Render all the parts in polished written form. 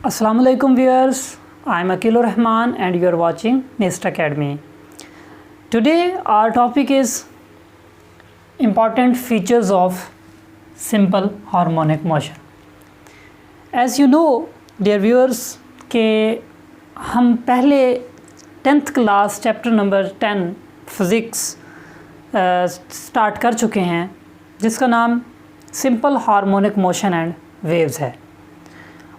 Assalamualaikum viewers, I am Akilur Rahman and you are watching Nest Academy. Today our topic is important features of simple harmonic motion. As you know dear viewers कि हम पहले 10th class chapter number 10 physics start कर चुके हैं जिसका नाम simple harmonic motion and waves है।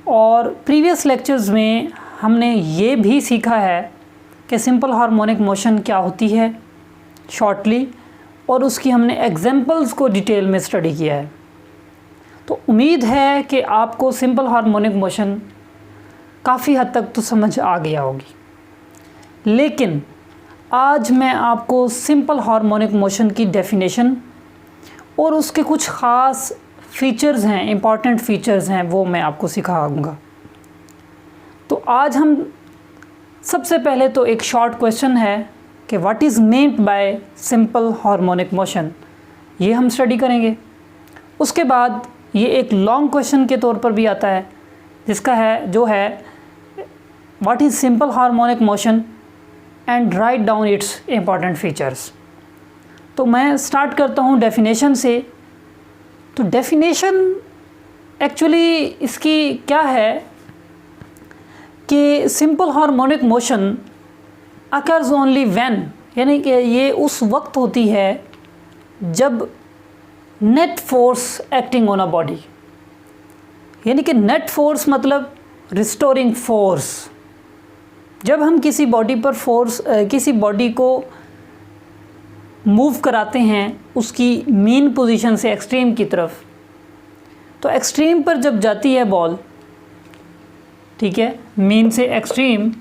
और प्रीवियस लेक्चर्स में हमने ये भी सीखा है कि सिंपल हार्मोनिक मोशन क्या होती है शॉर्टली, और उसकी हमने एग्जांपल्स को डिटेल में स्टडी किया है। तो उम्मीद है कि आपको सिंपल हार्मोनिक मोशन काफ़ी हद तक तो समझ आ गया होगी। लेकिन आज मैं आपको सिंपल हार्मोनिक मोशन की डेफिनेशन और उसके कुछ ख़ास फीचर्स हैं, इम्पॉर्टेंट फीचर्स हैं, वो मैं आपको सिखाऊंगा। तो आज हम सबसे पहले तो एक शॉर्ट क्वेश्चन है कि what is meant by simple harmonic motion, ये हम स्टडी करेंगे। उसके बाद ये एक लॉन्ग क्वेश्चन के तौर पर भी आता है जिसका है जो है what is simple harmonic motion and write down it's important features. तो मैं स्टार्ट करता हूँ डेफिनेशन से। तो डेफिनेशन एक्चुअली इसकी क्या है कि simple harmonic motion occurs only when, यानी कि ये उस वक्त होती है जब net force acting on a body, यानी कि नेट फोर्स मतलब रिस्टोरिंग फोर्स। जब हम किसी बॉडी पर किसी बॉडी को मूव कराते हैं उसकी मीन पोजीशन से एक्सट्रीम की तरफ, तो एक्सट्रीम पर जब जाती है बॉल, ठीक है, मीन से एक्सट्रीम,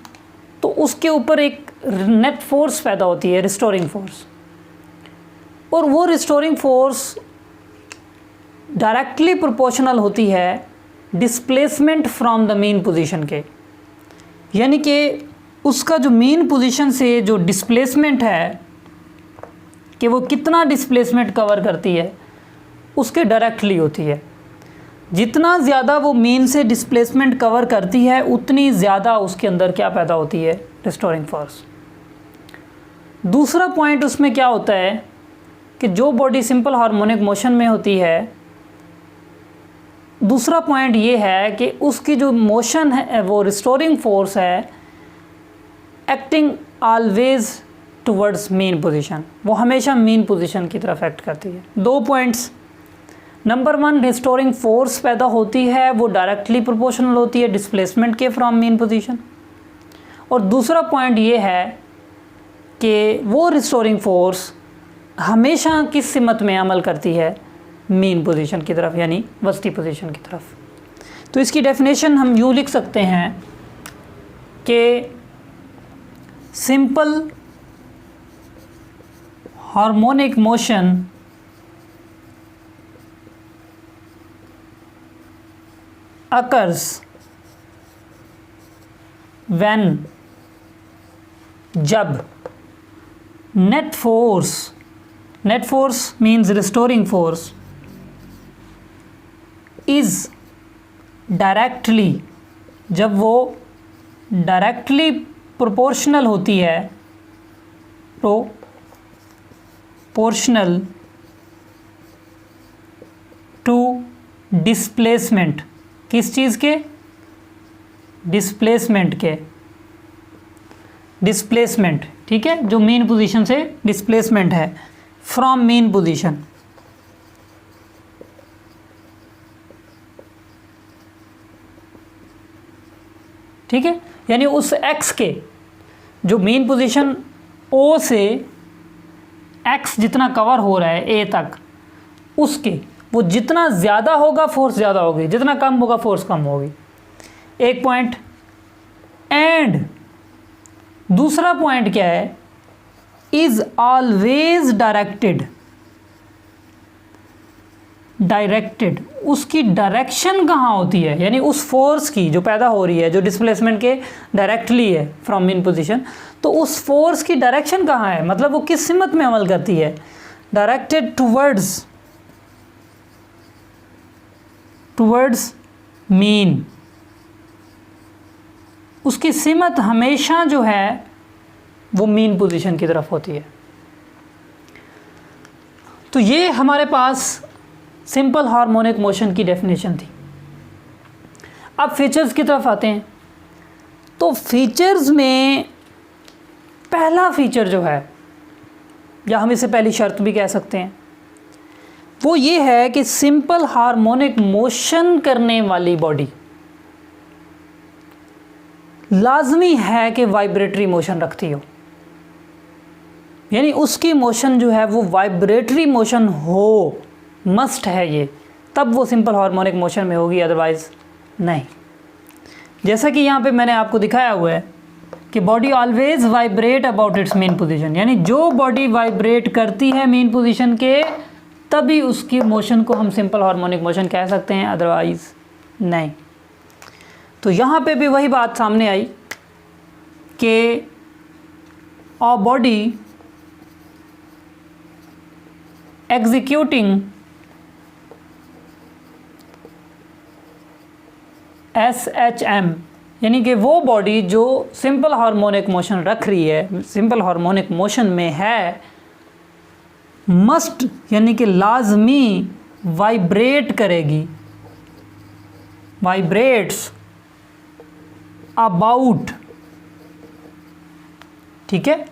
तो उसके ऊपर एक नेट फोर्स पैदा होती है, रिस्टोरिंग फोर्स। और वो रिस्टोरिंग फोर्स डायरेक्टली प्रोपोर्शनल होती है displacement from the mean position के, यानी कि उसका जो मीन पोजीशन से जो डिस्प्लेसमेंट है कि वो कितना डिस्प्लेसमेंट कवर करती है उसके डायरेक्टली होती है। जितना ज़्यादा वो मीन से डिस्प्लेसमेंट कवर करती है उतनी ज़्यादा उसके अंदर क्या पैदा होती है, रिस्टोरिंग फोर्स। दूसरा पॉइंट उसमें क्या होता है कि जो बॉडी सिंपल हार्मोनिक मोशन में होती है, दूसरा पॉइंट ये है कि उसकी जो मोशन है वो रिस्टोरिंग फोर्स है acting always towards mean position, वो हमेशा मीन पोजीशन की तरफ एक्ट करती है। दो पॉइंट्स, नंबर 1 रिस्टोरिंग फोर्स पैदा होती है वो डायरेक्टली प्रोपोर्शनल होती है डिस्प्लेसमेंट के फ्रॉम मीन पोजीशन, और दूसरा पॉइंट ये है कि वो रिस्टोरिंग फोर्स हमेशा किस सिमत में अमल करती है, मीन पोजीशन की तरफ, यानी वस्ती पोजीशन की तरफ। तो इसकी डेफिनेशन हम यूँ लिख सकते हैं कि simple harmonic motion occurs when जब net force means restoring force is directly, जब वो डायरेक्टली प्रोपोर्शनल होती है, प्रोपोर्शनल टू डिस्प्लेसमेंट, किस चीज़ के, डिस्प्लेसमेंट के, डिस्प्लेसमेंट, ठीक है, जो मीन पोजीशन से डिस्प्लेसमेंट है फ्रॉम मीन पोजीशन। ठीक है, यानी उस एक्स के जो मीन पोजीशन ओ से एक्स जितना कवर हो रहा है ए तक, उसके वो जितना ज़्यादा होगा फोर्स ज़्यादा होगी, जितना कम होगा फोर्स कम होगी। एक पॉइंट। एंड दूसरा पॉइंट क्या है, इज़ ऑलवेज डायरेक्टेड, उसकी डायरेक्शन कहाँ होती है, यानी उस फोर्स की जो पैदा हो रही है जो डिस्प्लेसमेंट के डायरेक्टली है फ्रॉम मीन पोजीशन, तो उस फोर्स की डायरेक्शन कहाँ है, मतलब वो किस सिमत में अमल करती है, डायरेक्टेड टुवर्ड्स मीन, उसकी सिमत हमेशा जो है वो मीन पोजीशन की तरफ होती है। तो ये हमारे पास सिंपल हार्मोनिक मोशन की डेफिनेशन थी। अब फीचर्स की तरफ आते हैं। तो फीचर्स में पहला फीचर जो है, या हम इसे पहली शर्त भी कह सकते हैं, वो ये है कि सिंपल हार्मोनिक मोशन करने वाली बॉडी लाजमी है कि वाइब्रेटरी मोशन रखती हो, यानी उसकी मोशन जो है वो वाइब्रेटरी मोशन हो, मस्ट है ये, तब वो सिंपल हार्मोनिक मोशन में होगी, अदरवाइज नहीं। जैसा कि यहाँ पे मैंने आपको दिखाया हुआ है कि body always vibrate about it's main position, यानी जो बॉडी वाइब्रेट करती है मेन पोजीशन के, तभी उसकी मोशन को हम सिंपल हार्मोनिक मोशन कह सकते हैं, अदरवाइज नहीं। तो यहाँ पे भी वही बात सामने आई कि अ बॉडी एग्जीक्यूटिंग SHM, यानी कि वो बॉडी जो सिंपल हार्मोनिक मोशन रख रही है, सिंपल हार्मोनिक मोशन में है, मस्ट यानी कि लाजमी वाइब्रेट करेगी, वाइब्रेट्स अबाउट, ठीक है,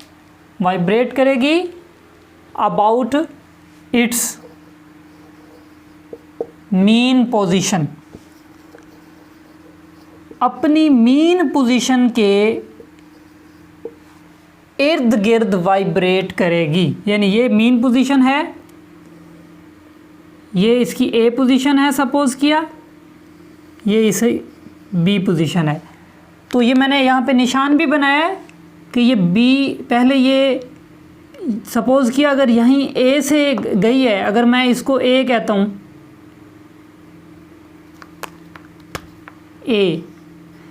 वाइब्रेट करेगी अबाउट इट्स मीन पोजीशन, अपनी मीन पोजीशन के इर्द गिर्द वाइब्रेट करेगी। यानी ये मीन पोजीशन है, ये इसकी ए पोजीशन है, सपोज किया, ये इसे बी पोजीशन है। तो ये मैंने यहाँ पे निशान भी बनाया है कि ये बी, पहले ये सपोज किया अगर यहीं ए से गई है, अगर मैं इसको ए कहता हूँ, ए,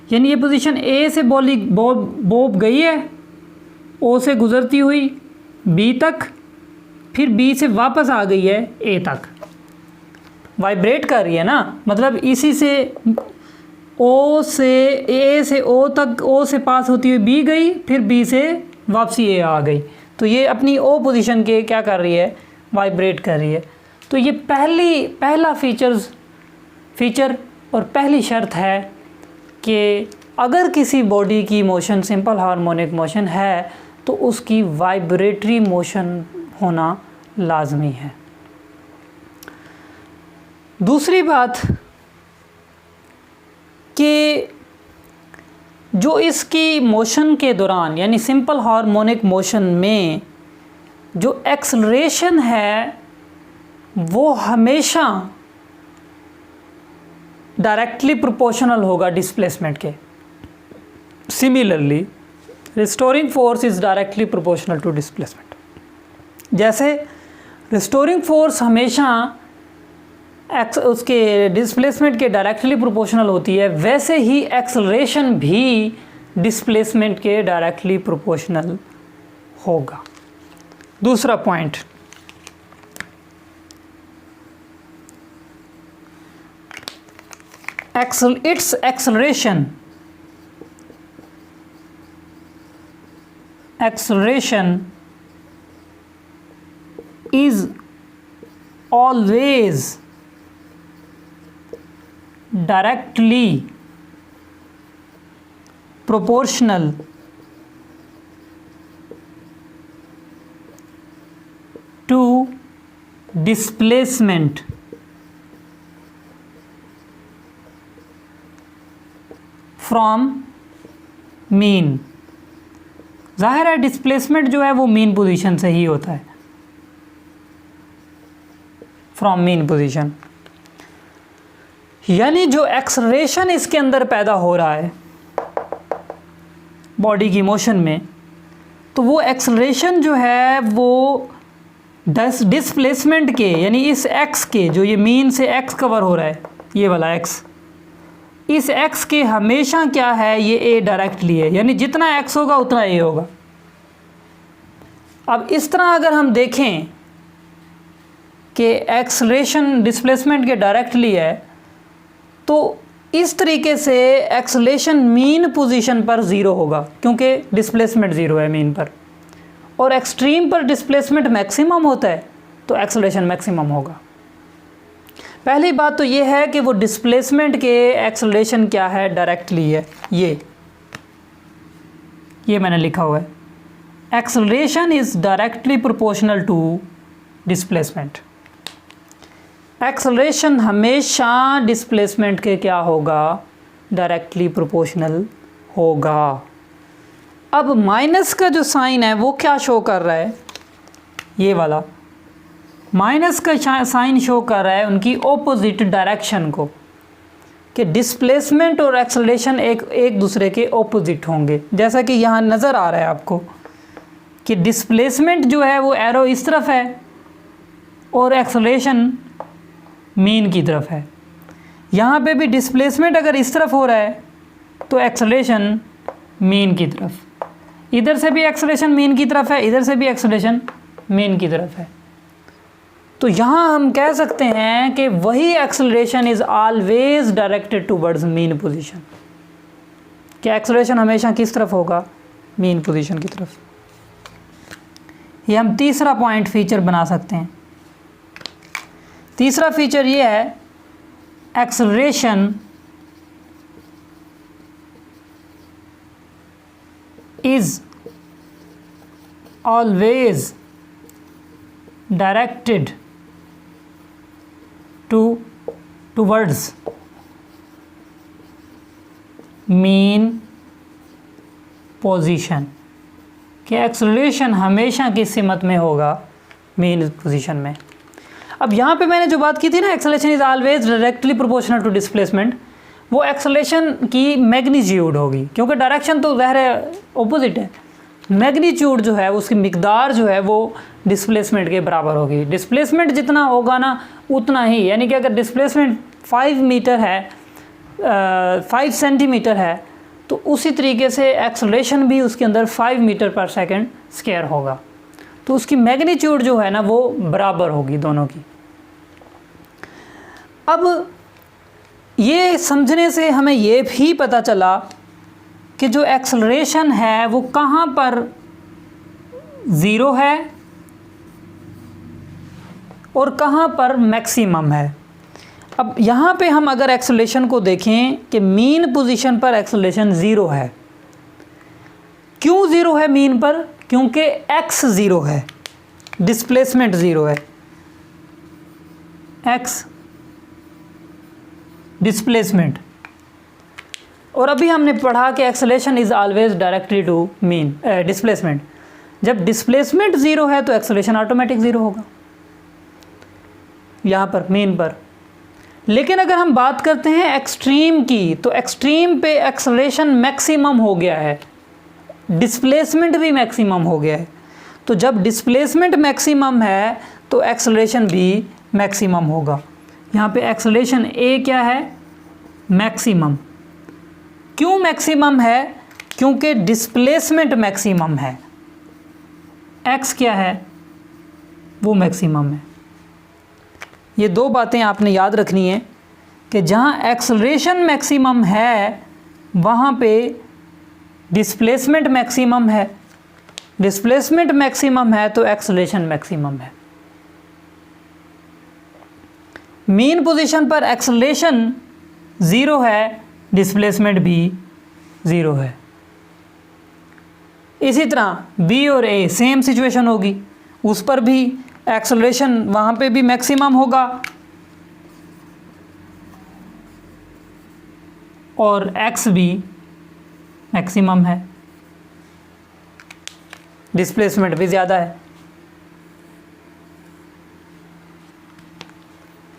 यानी ये पोजीशन ए से बोब गई है, ओ से गुज़रती हुई बी तक, फिर बी से वापस आ गई है ए तक, वाइब्रेट कर रही है ना, मतलब इसी से ओ से ए से ओ तक, ओ से पास होती हुई बी गई, फिर बी से वापसी ए आ गई। तो ये अपनी ओ पोजीशन के क्या कर रही है, वाइब्रेट कर रही है। तो ये पहला फीचर और पहली शर्त है कि अगर किसी बॉडी की मोशन सिंपल हार्मोनिक मोशन है तो उसकी वाइब्रेटरी मोशन होना लाजमी है। दूसरी बात कि जो इसकी मोशन के दौरान, यानी सिंपल हार्मोनिक मोशन में जो एक्सेलरेशन है वो हमेशा डायरेक्टली प्रोपोर्शनल होगा डिस्प्लेसमेंट के। Similarly restoring force is directly proportional to displacement. जैसे रिस्टोरिंग फोर्स हमेशा उसके डिस्प्लेसमेंट के डायरेक्टली प्रोपोर्शनल होती है, वैसे ही एक्सेलरेशन भी डिस्प्लेसमेंट के डायरेक्टली प्रोपोर्शनल होगा। दूसरा point, its acceleration is always directly proportional to displacement from mean. जाहिर है डिस्प्लेसमेंट जो है वो मीन पोजीशन से ही होता है, फ्रॉम मीन पोजीशन। यानी जो एक्सेलरेशन इसके अंदर पैदा हो रहा है बॉडी की मोशन में, तो वो एक्सेलरेशन जो है वो डिस्प्लेसमेंट के, यानी इस एक्स के, जो ये मीन से एक्स कवर हो रहा है, ये वाला एक्स, इस x के हमेशा क्या है, ये a डायरेक्टली है, यानी जितना x होगा उतना a होगा। अब इस तरह अगर हम देखें कि एक्सेलरेशन डिस्प्लेसमेंट के डायरेक्टली है, तो इस तरीके से एक्सेलरेशन मीन पोजीशन पर ज़ीरो होगा क्योंकि डिस्प्लेसमेंट ज़ीरो है मीन पर, और एक्सट्रीम पर डिस्प्लेसमेंट मैक्सिमम होता है तो एक्सेलरेशन मैक्सिमम होगा। पहली बात तो ये है कि वो डिस्प्लेसमेंट के एक्सेलरेशन क्या है, डायरेक्टली है, ये मैंने लिखा हुआ है, acceleration is directly proportional to displacement. Acceleration हमेशा डिस्प्लेसमेंट के क्या होगा, डायरेक्टली प्रोपोर्शनल होगा। अब माइनस का जो साइन है वो क्या शो कर रहा है, ये वाला माइनस का साइन शो कर रहा है उनकी ऑपोजिट डायरेक्शन को, कि डिस्प्लेसमेंट और एक्सेलरेशन एक दूसरे के ऑपोजिट होंगे। जैसा कि यहाँ नज़र आ रहा है आपको कि डिस्प्लेसमेंट जो है वो एरो इस तरफ है और एक्सेलरेशन मीन की तरफ है। यहाँ पे भी डिस्प्लेसमेंट अगर इस तरफ हो रहा है तो एक्सेलरेशन मीन की तरफ, इधर से भी एक्सेलरेशन मीन की तरफ है, इधर से भी एक्सेलरेशन मीन की तरफ है। तो यहाँ हम कह सकते हैं कि वही acceleration is always directed towards mean position, कि एक्सेलरेशन हमेशा किस तरफ होगा, मीन पोजीशन की तरफ। ये हम तीसरा पॉइंट फीचर बना सकते हैं। तीसरा फीचर ये है, acceleration is always directed towards mean position, कि एक्सेलरेशन हमेशा किस सिमत में होगा, मीन पोजीशन में। अब यहाँ पे मैंने जो बात की थी ना, acceleration is always directly proportional to displacement, वो एक्सेलरेशन की मैग्नीट्यूड होगी, क्योंकि डायरेक्शन तो ज़ाहिर है ऑपोजिट है। मैग्नीट्यूड जो है उसकी मिकदार जो है वो डिस्प्लेसमेंट के बराबर होगी। डिस्प्लेसमेंट जितना होगा ना उतना ही, यानी कि अगर डिस्प्लेसमेंट 5 मीटर है, 5 सेंटीमीटर है, तो उसी तरीके से एक्सेलरेशन भी उसके अंदर 5 मीटर पर सेकंड स्क्वायर होगा। तो उसकी मैग्नीट्यूड जो है ना वो बराबर होगी दोनों की। अब ये समझने से हमें ये भी पता चला कि जो एक्सेलरेशन है वो कहाँ पर ज़ीरो है और कहाँ पर मैक्सिमम है। अब यहाँ पे हम अगर एक्सेलरेशन को देखें कि मीन पोजीशन पर एक्सेलरेशन ज़ीरो है। क्यों ज़ीरो है मीन पर? क्योंकि एक्स ज़ीरो है, डिस्प्लेसमेंट ज़ीरो है, एक्स डिस्प्लेसमेंट। और अभी हमने पढ़ा कि acceleration is always directly to mean displacement. जब डिस्प्लेसमेंट ज़ीरो है तो एक्सेलरेशन ऑटोमेटिक ज़ीरो होगा यहाँ पर मीन पर। लेकिन अगर हम बात करते हैं एक्सट्रीम की, तो एक्सट्रीम पे एक्सेलरेशन मैक्सिमम हो गया है, डिस्प्लेसमेंट भी मैक्सिमम हो गया है। तो जब डिस्प्लेसमेंट मैक्सिमम है तो एक्सेलरेशन भी मैक्सिमम होगा। यहाँ पे एक्सेलरेशन ए क्या है? मैक्सिमम। क्यों मैक्सिमम है? क्योंकि डिस्प्लेसमेंट मैक्सिमम है। एक्स क्या है? वो मैक्सिमम है। ये दो बातें आपने याद रखनी है कि जहाँ एक्सेलरेशन मैक्सिमम है वहाँ पे डिस्प्लेसमेंट मैक्सिमम है, डिस्प्लेसमेंट मैक्सिमम है तो एक्सेलरेशन मैक्सिमम है। मीन पोजीशन पर एक्सेलरेशन ज़ीरो है, डिस्प्लेसमेंट भी ज़ीरो है। इसी तरह बी और ए सेम सिचुएशन होगी, उस पर भी एक्सेलरेशन वहाँ पे भी मैक्सिमम होगा और एक्स भी मैक्सिमम है, डिस्प्लेसमेंट भी ज़्यादा है।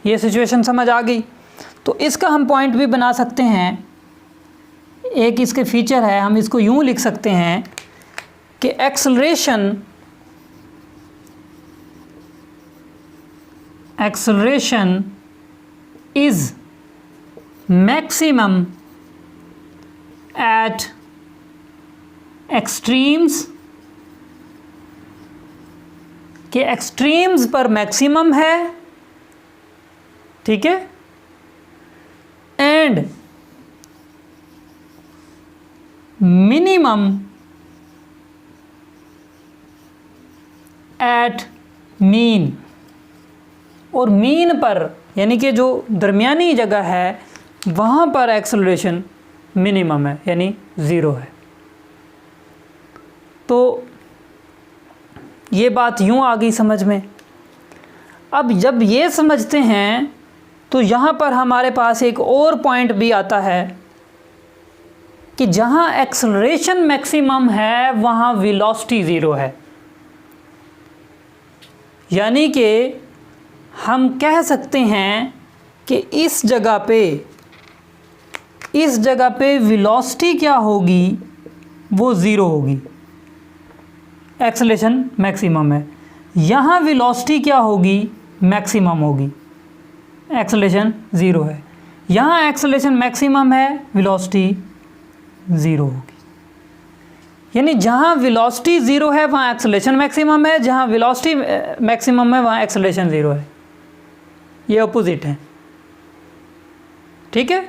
ये सिचुएशन समझ आ गई? तो इसका हम पॉइंट भी बना सकते हैं। एक इसके फीचर है, हम इसको यूँ लिख सकते हैं कि acceleration is maximum at extremes, कि एक्सट्रीम्स पर मैक्सिमम है, ठीक है, एंड मिनिमम एट मीन, और मीन पर यानी कि जो दरमियानी जगह है वहाँ पर एक्सेलरेशन मिनिमम है यानी ज़ीरो है। तो ये बात यूँ आ गई समझ में। अब जब ये समझते हैं तो यहाँ पर हमारे पास एक और पॉइंट भी आता है कि जहाँ एक्सेलरेशन मैक्सिमम है वहाँ वेलोसिटी ज़ीरो है। यानी कि हम कह सकते हैं कि इस जगह पे वेलोसिटी क्या होगी, वो ज़ीरो होगी, एक्सेलरेशन मैक्सिमम है। यहाँ वेलोसिटी क्या होगी, मैक्सिमम होगी, एक्सेलरेशन ज़ीरो है। यहाँ एक्सेलरेशन मैक्सिमम है, वेलोसिटी ज़ीरो होगी। यानी जहाँ वेलोसिटी ज़ीरो है वहाँ एक्सेलरेशन मैक्सिमम है, जहाँ वेलोसिटी मैक्सिमम है वहाँ एक्सेलरेशन ज़ीरो है। ये अपोजिट है, ठीक है।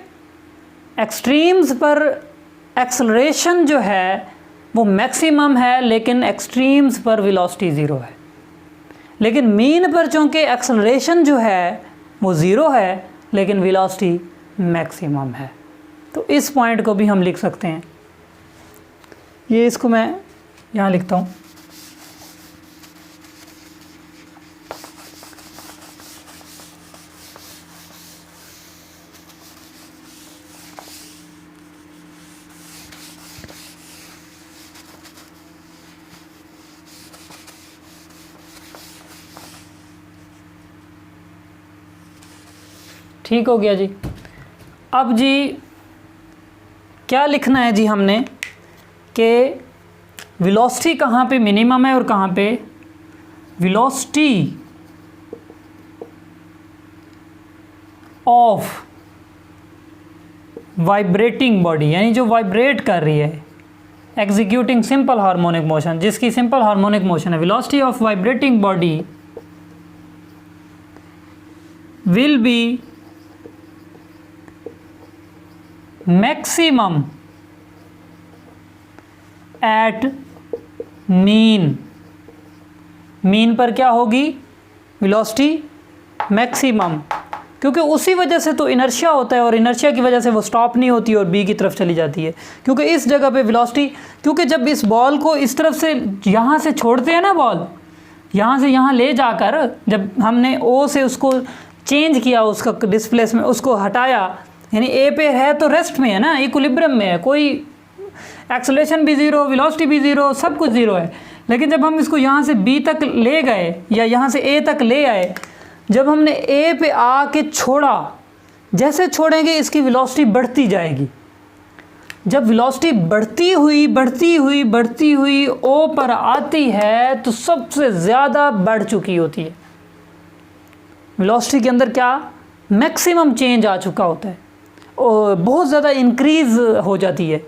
एक्सट्रीम्स पर एक्सेलरेशन जो है वो मैक्सिमम है, लेकिन एक्सट्रीम्स पर वेलोसिटी ज़ीरो है। लेकिन मीन पर चूँकि एक्सेलरेशन जो है वो ज़ीरो है, लेकिन वेलोसिटी मैक्सिमम है। तो इस पॉइंट को भी हम लिख सकते हैं। ये इसको मैं यहाँ लिखता हूँ। ठीक हो गया जी। अब जी क्या लिखना है जी हमने कि वेलोसिटी कहाँ पे मिनिमम है और कहाँ पे वेलोसिटी ऑफ वाइब्रेटिंग बॉडी, यानी जो वाइब्रेट कर रही है, एग्जीक्यूटिंग सिंपल हार्मोनिक मोशन, जिसकी सिंपल हार्मोनिक मोशन है, velocity of vibrating body will be maximum at mean. Mean पर क्या होगी, वेलोसिटी मैक्सिमम, क्योंकि उसी वजह से तो इनर्शिया होता है और इनर्शिया की वजह से वो स्टॉप नहीं होती और बी की तरफ चली जाती है। क्योंकि इस जगह पे वेलोसिटी, क्योंकि जब इस बॉल को इस तरफ से यहाँ से छोड़ते हैं ना, बॉल यहाँ से यहाँ ले जाकर, जब हमने ओ से उसको चेंज किया, उसका डिस्प्लेसमेंट उसको हटाया, यानी ए पे है तो रेस्ट में है ना, इक्विलिब्रियम में है, कोई एक्सेलरेशन भी ज़ीरो, वेलोसिटी भी ज़ीरो, सब कुछ ज़ीरो है। लेकिन जब हम इसको यहाँ से बी तक ले गए या यहाँ से ए तक ले आए, जब हमने ए पे आके छोड़ा, जैसे छोड़ेंगे इसकी वेलोसिटी बढ़ती जाएगी। जब वेलोसिटी बढ़ती हुई ओ पर आती है तो सबसे ज़्यादा बढ़ चुकी होती है। वेलोसिटी के अंदर क्या मैक्सिमम चेंज आ चुका होता है और बहुत ज़्यादा इंक्रीज़ हो जाती है।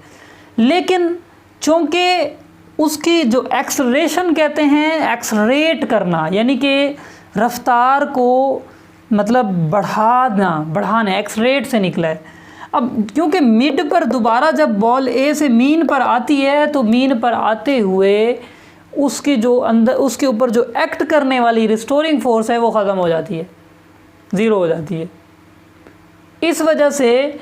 लेकिन चूँकि उसकी जो एक्सेलरेशन कहते हैं, एक्सेलरेट करना, यानी कि रफ्तार को मतलब बढ़ाना एक्सेलरेट से निकला है। अब क्योंकि मिड पर दोबारा जब बॉल ए से मीन पर आती है तो मीन पर आते हुए उसकी जो अंदर उसके ऊपर जो एक्ट करने वाली रिस्टोरिंग फोर्स है वो ख़त्म हो जाती है, ज़ीरो हो जाती है। इस वजह से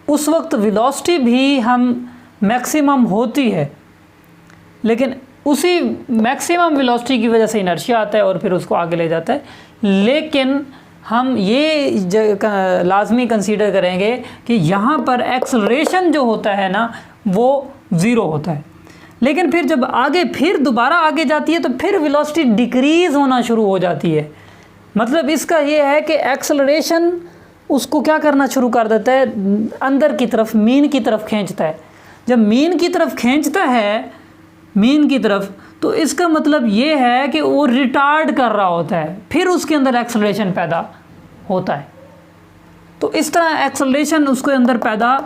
उस वक्त वेलोसिटी भी हम मैक्सिमम होती है, लेकिन उसी मैक्सिमम वेलोसिटी की वजह से इनर्शिया आता है और फिर उसको आगे ले जाता है। लेकिन हम ये लाजमी कंसीडर करेंगे कि यहाँ पर एक्सेलरेशन जो होता है ना वो ज़ीरो होता है। लेकिन फिर जब फिर दोबारा आगे जाती है तो फिर वेलोसिटी डिक्रीज़ होना शुरू हो जाती है। मतलब इसका ये है कि एक्सेलरेशन उसको क्या करना शुरू कर देता है, अंदर की तरफ, मीन की तरफ खींचता है। जब मीन की तरफ खींचता है, मीन की तरफ, तो इसका मतलब ये है कि वो रिटार्ड कर रहा होता है, फिर उसके अंदर एक्सेलरेशन पैदा होता है। तो इस तरह एक्सेलरेशन उसके अंदर पैदा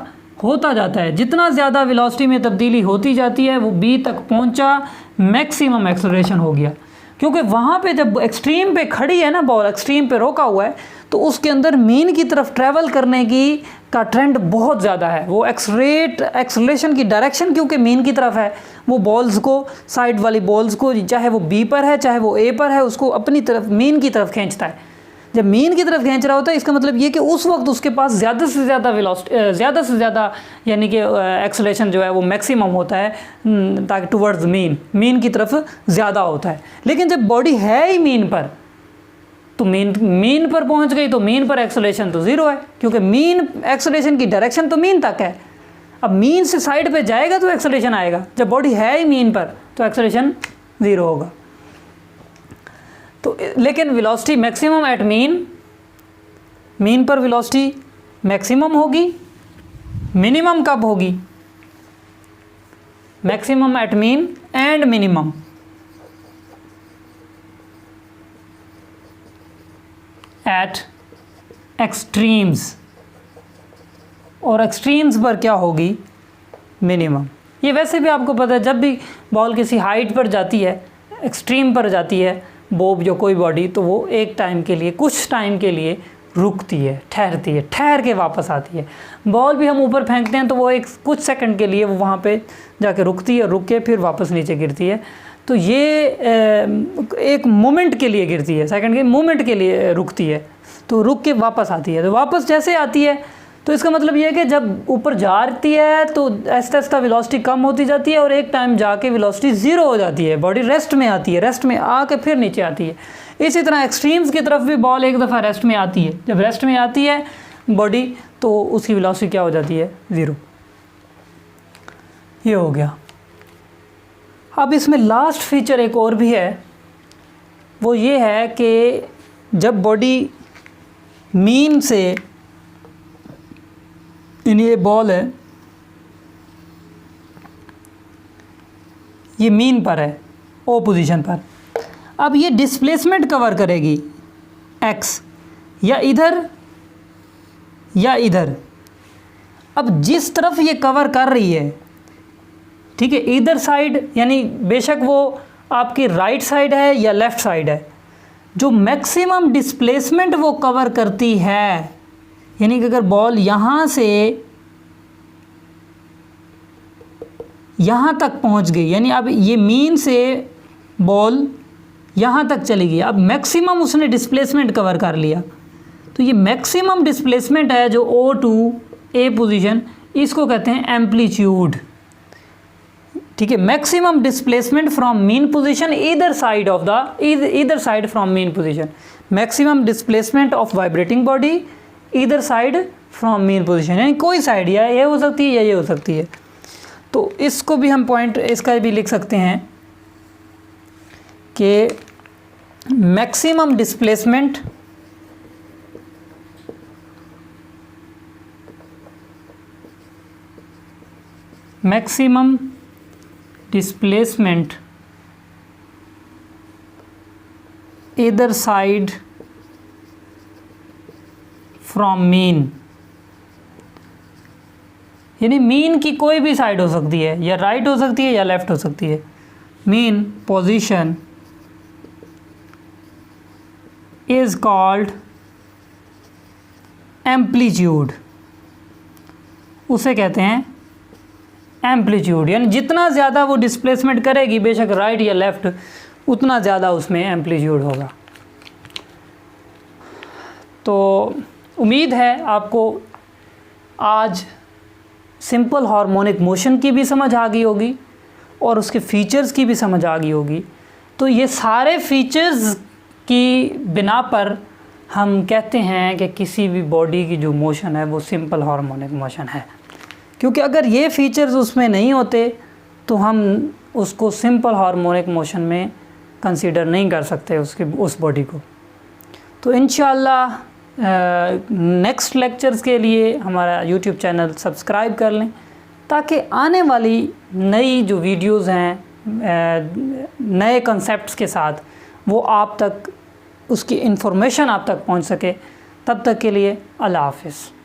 होता जाता है। जितना ज़्यादा वेलोसिटी में तब्दीली होती जाती है, वो बी तक पहुंचा, मैक्सिमम एक्सेलरेशन हो गया। क्योंकि वहाँ पे जब एक्सट्रीम पे खड़ी है ना बॉल, एक्सट्रीम पे रोका हुआ है, तो उसके अंदर मीन की तरफ ट्रैवल करने की का ट्रेंड बहुत ज़्यादा है। वो एक्सलेशन की डायरेक्शन क्योंकि मीन की तरफ है, वो बॉल्स को, साइड वाली बॉल्स को, चाहे वो बी पर है चाहे वो ए पर है, उसको अपनी तरफ मीन की तरफ खींचता है। जब मीन की तरफ खींच रहा होता है इसका मतलब ये कि उस वक्त उसके पास ज़्यादा से ज़्यादा यानी कि एक्सलेशन जो है वो मैक्सिमम होता है, ताकि टुवर्ड्स मीन की तरफ ज़्यादा होता है। लेकिन जब बॉडी है ही मीन पर, तो मीन पर पहुंच गई तो मीन पर एक्सेलरेशन तो ज़ीरो है, क्योंकि मीन एक्सेलरेशन की डायरेक्शन तो मीन तक है। अब मीन से साइड पे जाएगा तो एक्सेलरेशन आएगा, जब बॉडी है ही मीन पर तो एक्सेलरेशन ज़ीरो होगा। तो लेकिन वेलोसिटी मैक्सिमम एट मीन पर वेलोसिटी मैक्सिमम होगी। मिनिमम कब होगी? Maximum at mean and minimum at extremes, और एक्सट्रीम्स पर क्या होगी? मिनिमम। ये वैसे भी आपको पता है, जब भी बॉल किसी हाइट पर जाती है, एक्सट्रीम पर जाती है बोब जो कोई बॉडी, तो वो एक टाइम के लिए, कुछ टाइम के लिए रुकती है, ठहरती है, ठहर के वापस आती है। बॉल भी हम ऊपर फेंकते हैं तो वो एक कुछ सेकंड के लिए वो वहाँ पे जाके रुकती है, रुक के फिर वापस नीचे गिरती है। तो ये एक मोमेंट के लिए गिरती है, सेकंड के मोमेंट के लिए रुकती है, तो रुक के वापस आती है। तो वापस जैसे आती है तो इसका मतलब ये है कि जब ऊपर जाती है तो आहिस्ता आहिस्ता वेलोसिटी कम होती जाती है और एक टाइम जाके वेलोसिटी ज़ीरो हो जाती है, बॉडी रेस्ट में आती है, रेस्ट में आके फिर नीचे आती है। इसी तरह एक्सट्रीम्स की तरफ भी बॉल एक दफ़ा रेस्ट में आती है, जब रेस्ट में आती है बॉडी तो उसकी वेलोसिटी क्या हो जाती है? ज़ीरो। ये हो गया। अब इसमें लास्ट फीचर एक और भी है, वो ये है कि जब बॉडी मीन से, ये बॉल है, ये मीन पर है, ओ पोजीशन पर, अब ये डिस्प्लेसमेंट कवर करेगी एक्स, या इधर या इधर। अब जिस तरफ ये कवर कर रही है, ठीक है, इधर साइड, यानी बेशक वो आपकी राइट साइड है या लेफ़्ट साइड है, जो मैक्सिमम डिस्प्लेसमेंट वो कवर करती है, यानी कि अगर बॉल यहाँ से यहाँ तक पहुँच गई, यानी अब ये मीन से बॉल यहाँ तक चली गई, अब मैक्सिमम उसने डिस्प्लेसमेंट कवर कर लिया, तो ये मैक्सिमम डिस्प्लेसमेंट है जो ओ टू ए पोजीशन, इसको कहते हैं एम्पलीट्यूड। ठीक है, maximum displacement from mean position either side from mean position, maximum displacement of vibrating body either side from mean position, यानी कोई साइड, या ये हो सकती है या ये हो सकती है। तो इसको भी हम पॉइंट इसका भी लिख सकते हैं कि maximum displacement either side from mean, यानी मीन की कोई भी साइड हो सकती है, या राइट हो सकती है या लेफ्ट हो सकती है। Mean position is called amplitude, उसे कहते हैं एम्पलीट्यूड, यानी जितना ज़्यादा वो डिस्प्लेसमेंट करेगी, बेशक राइट या लेफ़्ट, उतना ज़्यादा उसमें एम्पलीट्यूड होगा। तो उम्मीद है आपको आज सिंपल हार्मोनिक मोशन की भी समझ आ गई होगी और उसके फीचर्स की भी समझ आ गई होगी। तो ये सारे फीचर्स की बिना पर हम कहते हैं कि किसी भी बॉडी की जो मोशन है वो सिंपल हार्मोनिक मोशन है, क्योंकि अगर ये फीचर्स उसमें नहीं होते तो हम उसको सिंपल हार्मोनिक मोशन में कंसीडर नहीं कर सकते उस बॉडी को। तो इंशाल्लाह नेक्स्ट लेक्चर्स के लिए हमारा यूट्यूब चैनल सब्सक्राइब कर लें, ताकि आने वाली नई जो वीडियोज़ हैं नए कॉन्सेप्ट्स के साथ वो आप तक, उसकी इन्फॉर्मेशन आप तक पहुंच सके। तब तक के लिए अल्लाह हाफ़िज़।